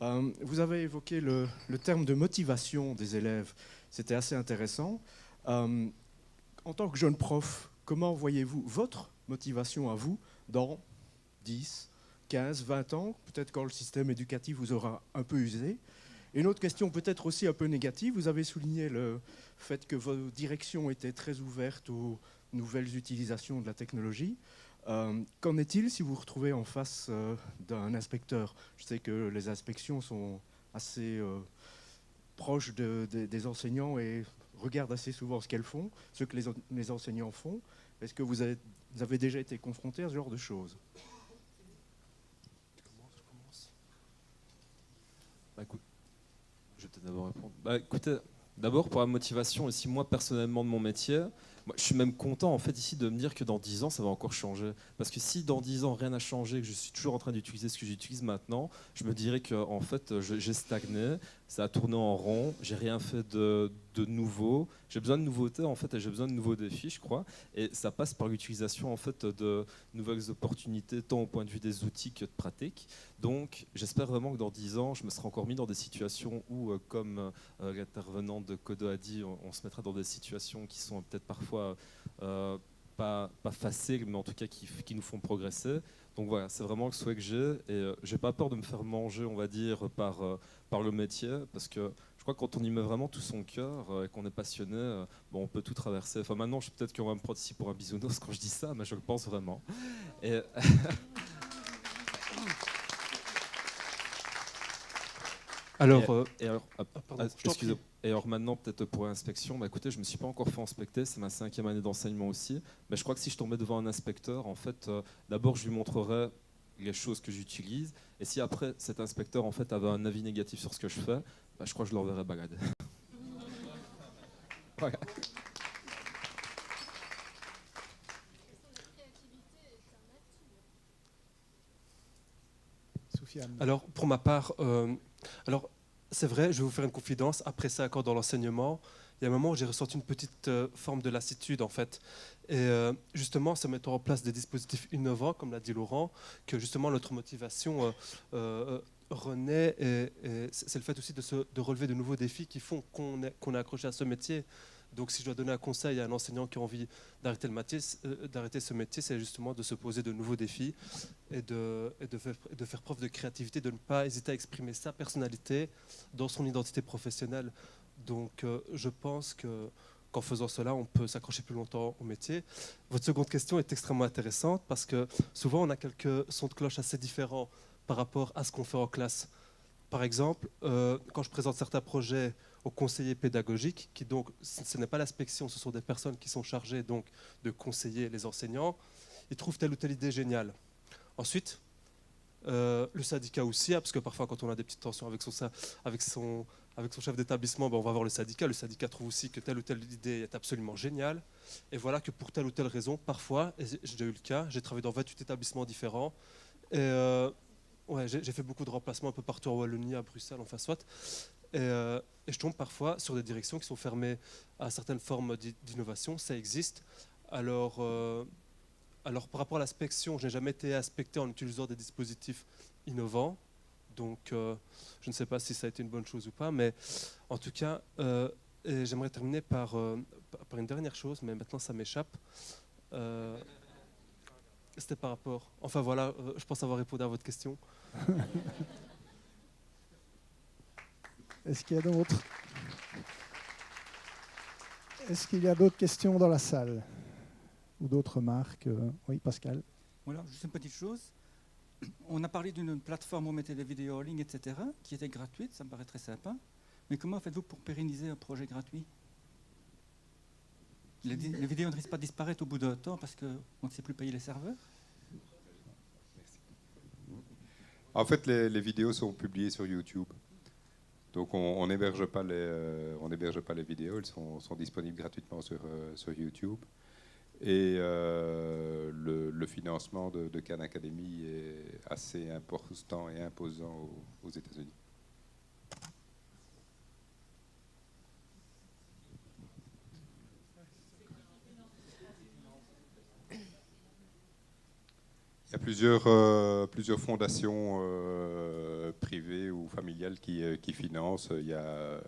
Vous avez évoqué le terme de motivation des élèves. C'était assez intéressant. En tant que jeune prof, comment voyez-vous votre motivation à vous dans 10, 15, 20 ans, peut-être quand le système éducatif vous aura un peu usé? Et une autre question peut-être aussi un peu négative, vous avez souligné le fait que vos directions étaient très ouvertes aux nouvelles utilisations de la technologie. Qu'en est-il si vous vous retrouvez en face d'un inspecteur? Je sais que les inspections sont assez proches des enseignants et regardent assez souvent ce qu'elles font, ce que les enseignants font. Est-ce que vous avez déjà été confronté à ce genre de choses? Je commence. Bah, écoute, je vais peut-être d'abord répondre. Bah, écoutez, d'abord pour la motivation, aussi moi personnellement de mon métier, moi, je suis même content en fait ici de me dire que dans 10 ans ça va encore changer. Parce que si dans 10 ans rien n'a changé, que je suis toujours en train d'utiliser ce que j'utilise maintenant, je me dirais que en fait j'ai stagné, ça a tourné en rond, j'ai rien fait de nouveau. J'ai besoin de nouveautés en fait et j'ai besoin de nouveaux défis, je crois. Et ça passe par l'utilisation en fait de nouvelles opportunités, tant au point de vue des outils que de pratiques. Donc j'espère vraiment que dans 10 ans, je me serai encore mis dans des situations où, comme l'intervenant de Kodo a dit, on se mettra dans des situations qui sont peut-être parfois pas faciles, mais en tout cas qui nous font progresser. Donc voilà, c'est vraiment le souhait que j'ai. Et j'ai pas peur de me faire manger, on va dire, par le métier, parce que je crois que quand on y met vraiment tout son cœur et qu'on est passionné, bon, on peut tout traverser. Enfin maintenant, peut-être qu'on va me prendre ici pour un bisounours quand je dis ça, mais je le pense vraiment. Et Alors, et alors, pardon, je t'en prie. excusez-moi. Et alors maintenant, peut-être pour l'inspection, bah écoutez, je ne me suis pas encore fait inspecter, c'est ma 5e année d'enseignement aussi, mais je crois que si je tombais devant un inspecteur, en fait, d'abord je lui montrerais les choses que j'utilise, et si après cet inspecteur en fait avait un avis négatif sur ce que je fais, bah, je crois que je l'enverrais balader. Voilà. Soufiane. Alors, pour ma part, alors c'est vrai, je vais vous faire une confidence. Après 5 ans dans l'enseignement, il y a un moment où j'ai ressenti une petite forme de lassitude en fait. Et justement, c'est mettant en place des dispositifs innovants, comme l'a dit Laurent, que justement notre motivation renaît. Et c'est le fait aussi de relever de nouveaux défis qui font qu'on est accroché à ce métier. Donc, si je dois donner un conseil à un enseignant qui a envie d'arrêter ce métier, c'est justement de se poser de nouveaux défis et de faire preuve de créativité, de ne pas hésiter à exprimer sa personnalité dans son identité professionnelle. Donc je pense qu'en faisant cela, on peut s'accrocher plus longtemps au métier. Votre seconde question est extrêmement intéressante parce que souvent on a quelques sons de cloche assez différents par rapport à ce qu'on fait en classe. Par exemple, quand je présente certains projets aux conseillers pédagogiques, qui donc, ce n'est pas l'inspection, ce sont des personnes qui sont chargées donc de conseiller les enseignants, ils trouvent telle ou telle idée géniale. Ensuite, le syndicat aussi, parce que parfois quand on a des petites tensions avec son chef d'établissement, ben on va voir le syndicat. Le syndicat trouve aussi que telle ou telle idée est absolument géniale. Et voilà que pour telle ou telle raison, parfois, et j'ai déjà eu le cas, j'ai travaillé dans 28 établissements différents. Et ouais, j'ai fait beaucoup de remplacements un peu partout en Wallonie, à Bruxelles, enfin soit. Et je tombe parfois sur des directions qui sont fermées à certaines formes d'innovation. Ça existe. Alors, alors, par rapport à l'inspection, je n'ai jamais été inspecté en utilisant des dispositifs innovants. Donc, je ne sais pas si ça a été une bonne chose ou pas. Mais en tout cas, et j'aimerais terminer par une dernière chose, mais maintenant ça m'échappe. Euh, C'était par rapport. Enfin voilà, je pense avoir répondu à votre question. Est-ce qu'il y a d'autres Est-ce qu'il y a d'autres questions dans la salle? Ou d'autres remarques? Oui, Pascal. Voilà, juste une petite chose. On a parlé d'une plateforme où on mettait des vidéos en ligne, etc., qui était gratuite, ça me paraît très sympa. Mais comment faites-vous pour pérenniser un projet gratuit? Les vidéos ne risquent pas de disparaître au bout d'un temps parce qu'on ne sait plus payer les serveurs? En fait, les vidéos sont publiées sur YouTube. Donc on n'héberge pas les vidéos, elles sont disponibles gratuitement sur YouTube. Et le financement de Khan Academy est assez important et imposant aux États-Unis. Il y a plusieurs fondations privées privées ou familiales qui financent. Il y a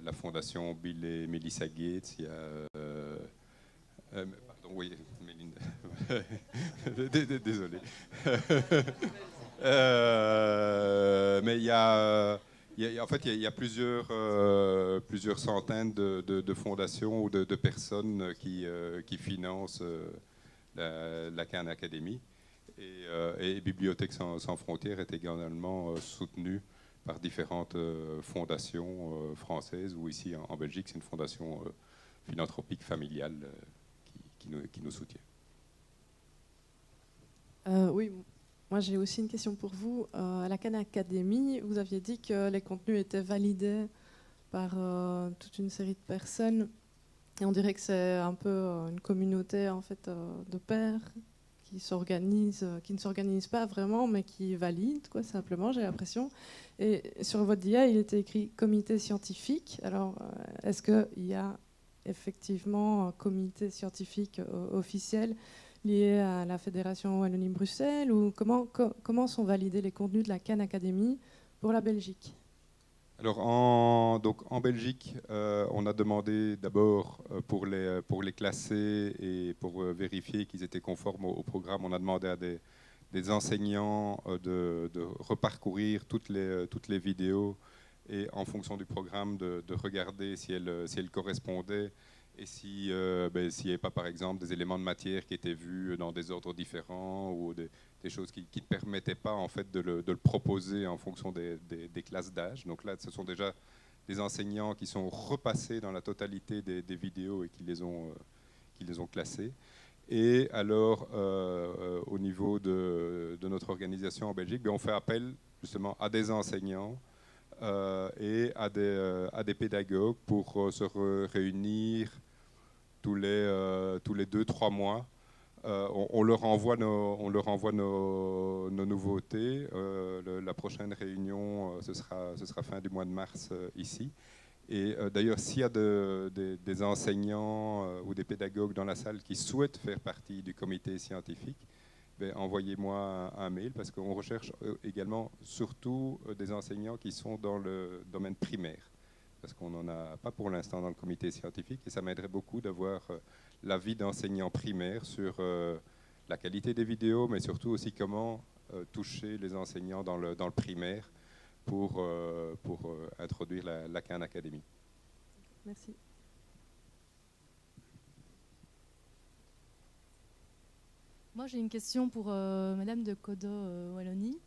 la fondation Bill et Melissa Gates, il y a... pardon, oui, Melinda. Désolé. Mais en fait, il y a plusieurs centaines de fondations ou de personnes qui financent la Khan Academy. Et Bibliothèques sans frontières est également soutenue par différentes fondations françaises, ou ici en Belgique, c'est une fondation philanthropique familiale qui nous soutient. Oui, moi j'ai aussi une question pour vous. À la Khan Academy, vous aviez dit que les contenus étaient validés par toute une série de personnes. Et on dirait que c'est un peu une communauté en fait, de pairs qui ne s'organisent pas vraiment, mais qui valident, quoi, simplement, j'ai l'impression. Et sur votre dia, il était écrit comité scientifique. Alors, est-ce qu'il y a effectivement un comité scientifique officiel lié à la Fédération Wallonie-Bruxelles, ou comment sont validés les contenus de la Khan Academy pour la Belgique? Alors en Belgique, on a demandé d'abord pour les classer et pour vérifier qu'ils étaient conformes au programme, on a demandé à des enseignants de reparcourir toutes les vidéos et en fonction du programme de regarder si elles correspondaient et s'il n'y avait pas par exemple des éléments de matière qui étaient vus dans des ordres différents ou des choses qui ne permettaient pas en fait de le proposer en fonction des classes d'âge. Donc là, ce sont déjà des enseignants qui sont repassés dans la totalité des vidéos et qui les ont classées. Et alors, au niveau de notre organisation en Belgique, on fait appel justement à des enseignants et à des pédagogues pour se réunir tous les 2-3 mois. On leur envoie nos nouveautés. La prochaine réunion, ce sera fin du mois de mars ici. Et d'ailleurs, s'il y a des enseignants ou des pédagogues dans la salle qui souhaitent faire partie du comité scientifique, envoyez-moi un mail, parce qu'on recherche également surtout des enseignants qui sont dans le domaine primaire, parce qu'on n'en a pas pour l'instant dans le comité scientifique, et ça m'aiderait beaucoup d'avoir l'avis d'enseignants primaires sur la qualité des vidéos, mais surtout aussi comment toucher les enseignants dans le primaire pour introduire la Khan Academy. Merci. Moi, j'ai une question pour Madame de Codo Wallonie.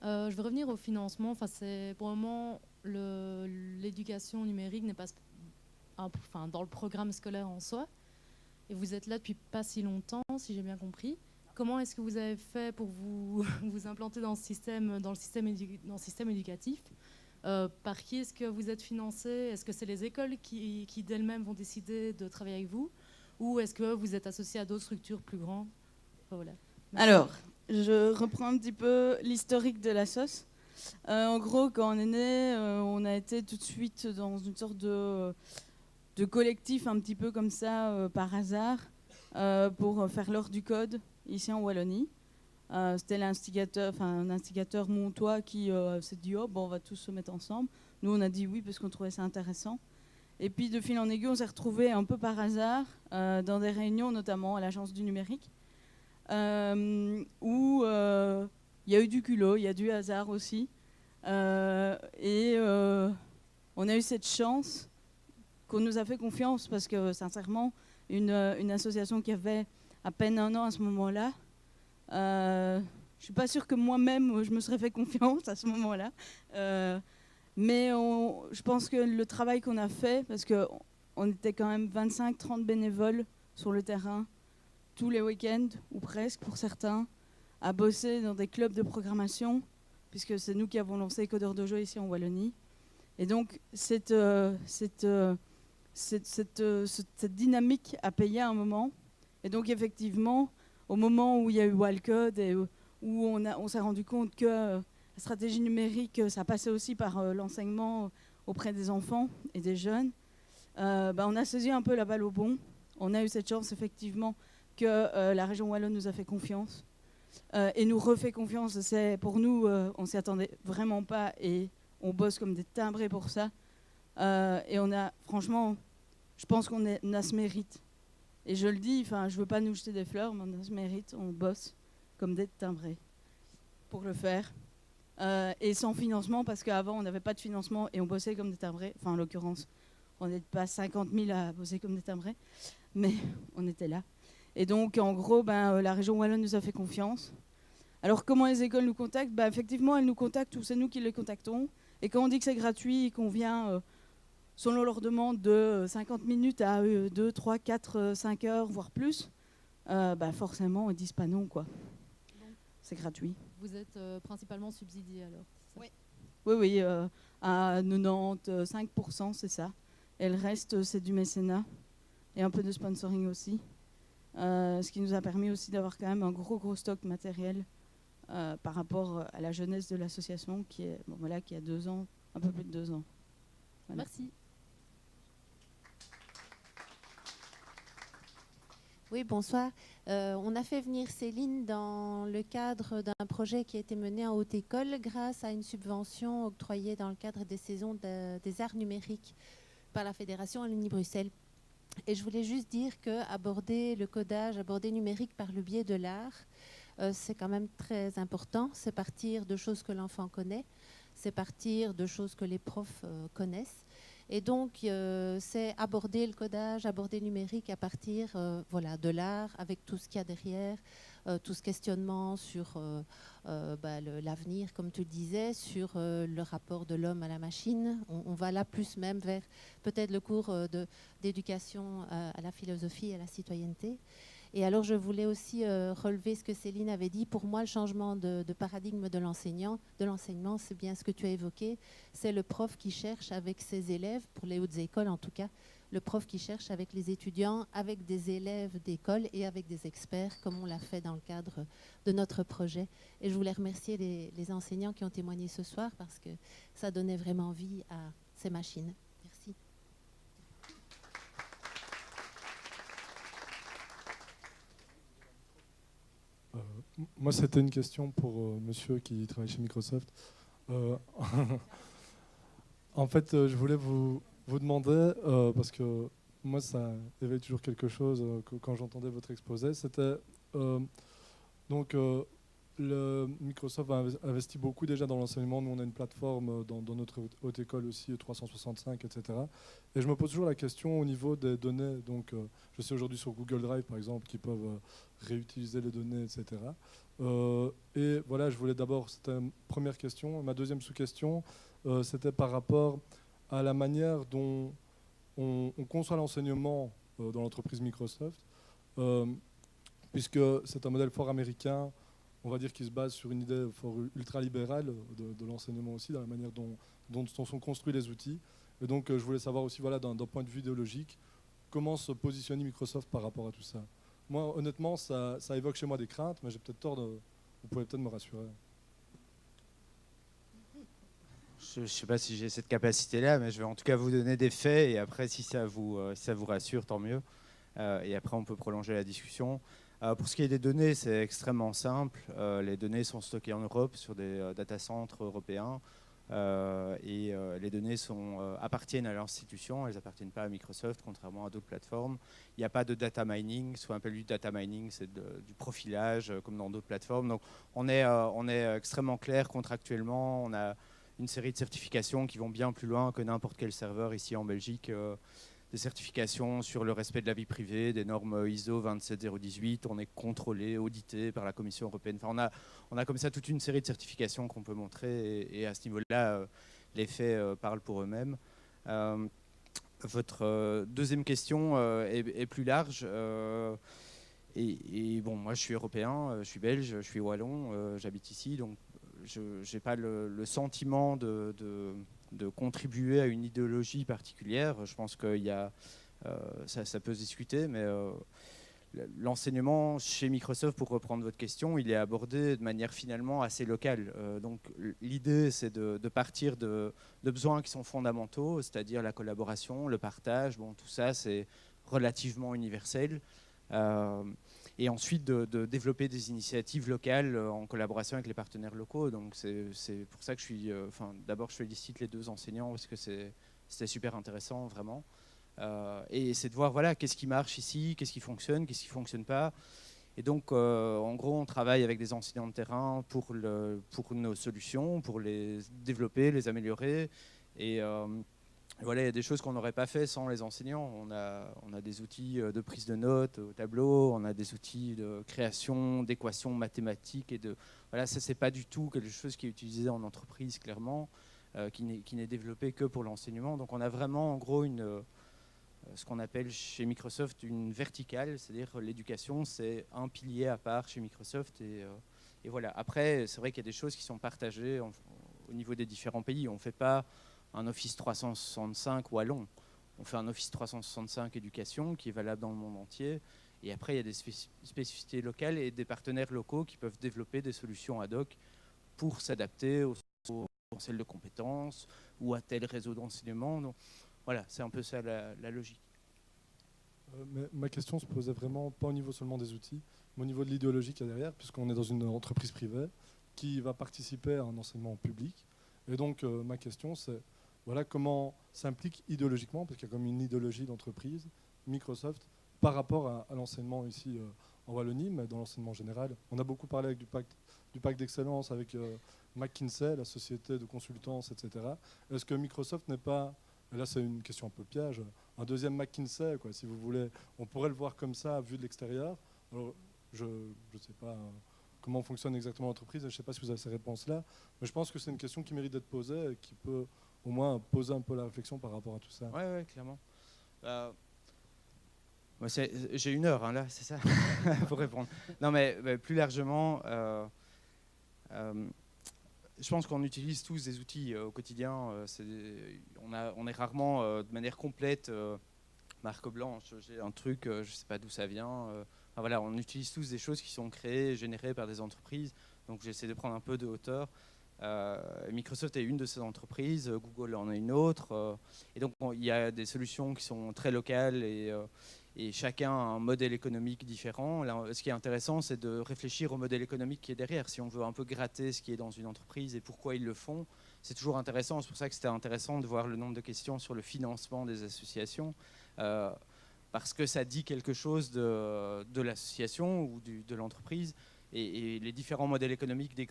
Je veux revenir au financement. Enfin, pour le moment, l'éducation numérique n'est pas dans le programme scolaire en soi. Et vous êtes là depuis pas si longtemps, si j'ai bien compris. Comment est-ce que vous avez fait pour vous implanter dans le système éducatif? Par qui est-ce que vous êtes financé? Est-ce que c'est les écoles qui d'elles-mêmes vont décider de travailler avec vous? Ou est-ce que vous êtes associé à d'autres structures plus grandes? Voilà. Alors, je reprends un petit peu l'historique de la SOS. En gros, quand on est né, on a été tout de suite dans une sorte de collectif un petit peu comme ça, par hasard, pour faire l'heure du code ici en Wallonie. C'était un instigateur montois qui s'est dit oh, bon, on va tous se mettre ensemble. Nous, on a dit oui parce qu'on trouvait ça intéressant. Et puis, de fil en aiguille, on s'est retrouvés un peu par hasard dans des réunions, notamment à l'Agence du numérique, où il y a eu du culot, il y a du hasard aussi. Et on a eu cette chance qu'on nous a fait confiance parce que, sincèrement, une association qui avait à peine 1 an à ce moment-là, je ne suis pas sûre que moi-même, je me serais fait confiance à ce moment-là. Mais je pense que le travail qu'on a fait, parce qu'on était quand même 25-30 bénévoles sur le terrain, tous les week-ends, ou presque pour certains, à bosser dans des clubs de programmation, puisque c'est nous qui avons lancé Codeurs Dojo ici en Wallonie. Et donc, cette dynamique a payé à un moment. Et donc, effectivement, au moment où il y a eu Wildcode et où on s'est rendu compte que la stratégie numérique, ça passait aussi par l'enseignement auprès des enfants et des jeunes, on a saisi un peu la balle au bond. On a eu cette chance, effectivement, que la région Wallonne nous a fait confiance. et nous refait confiance. Pour nous, on s'y attendait vraiment pas et on bosse comme des timbrés pour ça. Et franchement, je pense qu'on a ce mérite. Et je le dis, je veux pas nous jeter des fleurs, mais on a ce mérite, on bosse comme des timbrés pour le faire. Et sans financement, parce qu'avant on n'avait pas de financement et on bossait comme des timbrés. Enfin, en l'occurrence, on n'était pas 50 000 à bosser comme des timbrés, mais on était là. Et donc, en gros, la région Wallonne nous a fait confiance. Alors, comment les écoles nous contactent ? Effectivement, elles nous contactent ou c'est nous qui les contactons. Et quand on dit que c'est gratuit et qu'on vient, selon leur demande, de 50 minutes à 2, 3, 4, 5 heures, voire plus, forcément, ils disent pas non, quoi. C'est gratuit. Vous êtes principalement subsidié alors, c'est ça ? Oui, à 95%, c'est ça. Et le reste, c'est du mécénat et un peu de sponsoring aussi. Ce qui nous a permis aussi d'avoir quand même un gros stock matériel par rapport à la jeunesse de l'association qui a 2 ans, un peu plus de 2 ans. Voilà. Merci. Oui, bonsoir. On a fait venir Céline dans le cadre d'un projet qui a été mené en haute école grâce à une subvention octroyée dans le cadre des saisons des arts numériques par la Fédération Wallonie-Bruxelles. Et je voulais juste dire qu'aborder le codage, aborder le numérique par le biais de l'art, c'est quand même très important. C'est partir de choses que l'enfant connaît, c'est partir de choses que les profs connaissent. Et donc, c'est aborder le codage, aborder le numérique à partir de l'art, avec tout ce qu'il y a derrière, tout ce questionnement sur l'avenir, comme tu le disais, sur le rapport de l'homme à la machine. On va là plus même vers peut-être le cours d'éducation à la philosophie et à la citoyenneté. Et alors, je voulais aussi relever ce que Céline avait dit. Pour moi, le changement de paradigme de l'enseignement, c'est bien ce que tu as évoqué. C'est le prof qui cherche avec ses élèves, pour les hautes écoles en tout cas, le prof qui cherche avec les étudiants, avec des élèves d'école et avec des experts, comme on l'a fait dans le cadre de notre projet. Et je voulais remercier les enseignants qui ont témoigné ce soir parce que ça donnait vraiment vie à ces machines. Merci. Moi, c'était une question pour monsieur qui travaille chez Microsoft. En fait, je voulais vous demander, parce que moi, ça éveille toujours quelque chose quand j'entendais votre exposé, c'était le Microsoft a investi beaucoup déjà dans l'enseignement. Nous, on a une plateforme dans notre haute école aussi, 365, etc. Et je me pose toujours la question au niveau des données. Donc, je sais aujourd'hui sur Google Drive, par exemple, qu'ils peuvent réutiliser les données, etc. Et voilà, je voulais d'abord, c'était une première question. Ma deuxième sous-question, c'était par rapport à la manière dont on conçoit l'enseignement dans l'entreprise Microsoft, puisque c'est un modèle fort américain, on va dire, qui se base sur une idée fort ultralibérale de l'enseignement aussi, dans la manière dont sont construits les outils. Et donc, je voulais savoir aussi, voilà, d'un point de vue idéologique, comment se positionne Microsoft par rapport à tout ça. Moi, honnêtement, ça évoque chez moi des craintes, mais j'ai peut-être tort vous pouvez peut-être me rassurer. Je ne sais pas si j'ai cette capacité-là, mais je vais en tout cas vous donner des faits, et après, si ça vous rassure, tant mieux. Et après, on peut prolonger la discussion. Pour ce qui est des données, c'est extrêmement simple. Les données sont stockées en Europe sur des data centers européens. Et les données appartiennent à l'institution, elles n'appartiennent pas à Microsoft, contrairement à d'autres plateformes. Il n'y a pas de data mining, ce qu'on appelle du data mining, c'est du profilage, comme dans d'autres plateformes. Donc on est extrêmement clair contractuellement, on a une série de certifications qui vont bien plus loin que n'importe quel serveur ici en Belgique. Des certifications sur le respect de la vie privée, des normes ISO 27018, on est contrôlé, audité par la Commission européenne. Enfin, on a comme ça toute une série de certifications qu'on peut montrer, et à ce niveau-là, les faits parlent pour eux-mêmes. Votre deuxième question est plus large. Et bon, moi je suis européen, je suis belge, je suis wallon, j'habite ici, donc je n'ai pas le sentiment de contribuer à une idéologie particulière. Je pense que ça peut se discuter, mais l'enseignement chez Microsoft, pour reprendre votre question, il est abordé de manière finalement assez locale. Donc l'idée, c'est de partir de besoins qui sont fondamentaux, c'est-à-dire la collaboration, le partage. Bon, tout ça, c'est relativement universel. et ensuite de développer des initiatives locales en collaboration avec les partenaires locaux. Donc c'est pour ça que d'abord je félicite les 2 enseignants parce que c'était super intéressant vraiment. Et c'est de voir voilà, qu'est-ce qui marche ici, qu'est-ce qui fonctionne pas. Et donc, en gros, on travaille avec des enseignants de terrain pour nos solutions, pour les développer, les améliorer. Et voilà, il y a des choses qu'on n'aurait pas fait sans les enseignants. On a des outils de prise de notes au tableau, on a des outils de création, d'équations mathématiques. Voilà, ça, c'est pas du tout quelque chose qui est utilisé en entreprise, clairement, qui n'est développé que pour l'enseignement. Donc, on a vraiment, en gros, ce qu'on appelle chez Microsoft une verticale, c'est-à-dire l'éducation, c'est un pilier à part chez Microsoft. Et voilà. Après, c'est vrai qu'il y a des choses qui sont partagées au niveau des différents pays. On ne fait pas un Office 365 wallon. On fait un Office 365 éducation qui est valable dans le monde entier. Et après, il y a des spécificités locales et des partenaires locaux qui peuvent développer des solutions ad hoc pour s'adapter aux potentiels de compétences ou à tel réseau d'enseignement. Donc, voilà, c'est un peu ça la logique. Mais ma question se posait vraiment pas au niveau seulement des outils, mais au niveau de l'idéologie qu'il y a derrière, puisqu'on est dans une entreprise privée qui va participer à un enseignement public. Et donc, ma question, c'est voilà, comment s'implique idéologiquement, parce qu'il y a comme une idéologie d'entreprise, Microsoft, par rapport à l'enseignement ici en Wallonie, mais dans l'enseignement général. On a beaucoup parlé avec du pacte d'excellence, avec McKinsey, la société de consultance, etc. Est-ce que Microsoft n'est pas... Et là, c'est une question un peu piège. Un deuxième McKinsey, quoi, si vous voulez. On pourrait le voir comme ça, vu de l'extérieur. Alors, je ne sais pas comment fonctionne exactement l'entreprise, je ne sais pas si vous avez ces réponses-là, mais je pense que c'est une question qui mérite d'être posée et qui peut au moins poser un peu la réflexion par rapport à tout ça. Oui, clairement. J'ai 1 heure, hein, là, c'est ça, pour répondre. Non, mais plus largement... je pense qu'on utilise tous des outils au quotidien. On est rarement de manière complète marque blanche. J'ai un truc, je ne sais pas d'où ça vient. Voilà, on utilise tous des choses qui sont créées, générées par des entreprises. Donc j'essaie de prendre un peu de hauteur. Microsoft est une de ces entreprises, Google en est une autre. Et donc il y a des solutions qui sont très locales et chacun a un modèle économique différent. Là, ce qui est intéressant, c'est de réfléchir au modèle économique qui est derrière. Si on veut un peu gratter ce qui est dans une entreprise et pourquoi ils le font, c'est toujours intéressant. C'est pour ça que c'était intéressant de voir le nombre de questions sur le financement des associations, parce que ça dit quelque chose de l'association ou de l'entreprise. Et les différents modèles économiques des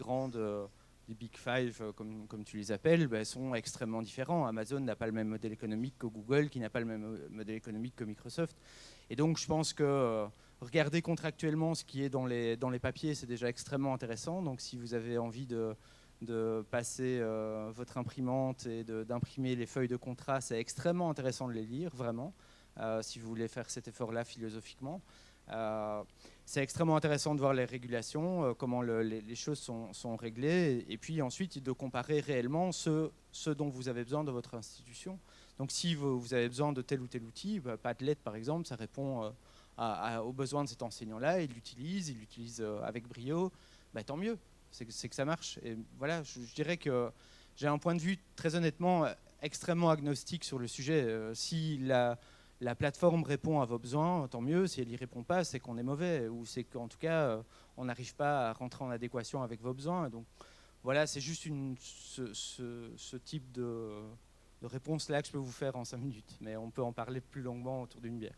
Big Five, comme tu les appelles, sont extrêmement différents. Amazon n'a pas le même modèle économique que Google, qui n'a pas le même modèle économique que Microsoft. Et donc, je pense que regarder contractuellement ce qui est dans les papiers, c'est déjà extrêmement intéressant. Donc, si vous avez envie de passer votre imprimante et d'imprimer les feuilles de contrat, c'est extrêmement intéressant de les lire, vraiment, si vous voulez faire cet effort-là philosophiquement. C'est extrêmement intéressant de voir les régulations, comment les choses sont réglées, et puis ensuite de comparer réellement ce dont vous avez besoin de votre institution. Donc si vous avez besoin de tel ou tel outil, Padlet par exemple, ça répond aux besoins de cet enseignant-là, il l'utilise avec brio, tant mieux, c'est que ça marche. Et voilà, je dirais que j'ai un point de vue très honnêtement extrêmement agnostique sur le sujet. Si la plateforme répond à vos besoins, tant mieux. Si elle n'y répond pas, c'est qu'on est mauvais, ou c'est qu'en tout cas, on n'arrive pas à rentrer en adéquation avec vos besoins. Donc voilà, c'est juste ce type de réponse-là que je peux vous faire en 5 minutes. Mais on peut en parler plus longuement autour d'une bière.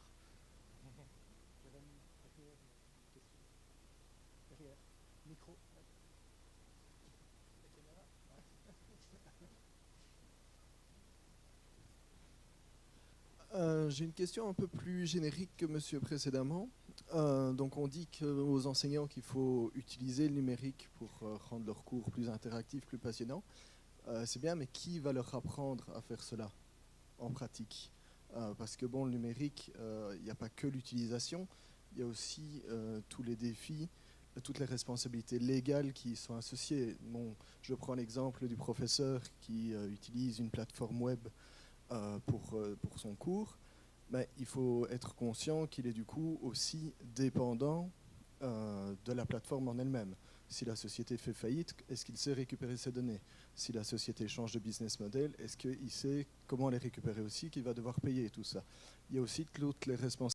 J'ai une question un peu plus générique que monsieur précédemment. Donc on dit aux enseignants qu'il faut utiliser le numérique pour rendre leurs cours plus interactifs, plus passionnants. C'est bien, mais qui va leur apprendre à faire cela en pratique? Parce que bon, le numérique, il n'y a pas que l'utilisation, il y a aussi tous les défis, toutes les responsabilités légales qui y sont associées. Bon, je prends l'exemple du professeur qui utilise une plateforme web pour son cours, mais il faut être conscient qu'il est du coup aussi dépendant de la plateforme en elle-même. Si la société fait faillite, est-ce qu'il sait récupérer ses données? Si la société change de business model, est-ce qu'il sait comment les récupérer aussi, qu'il va devoir payer tout ça? Il y a aussi toutes les responsabilités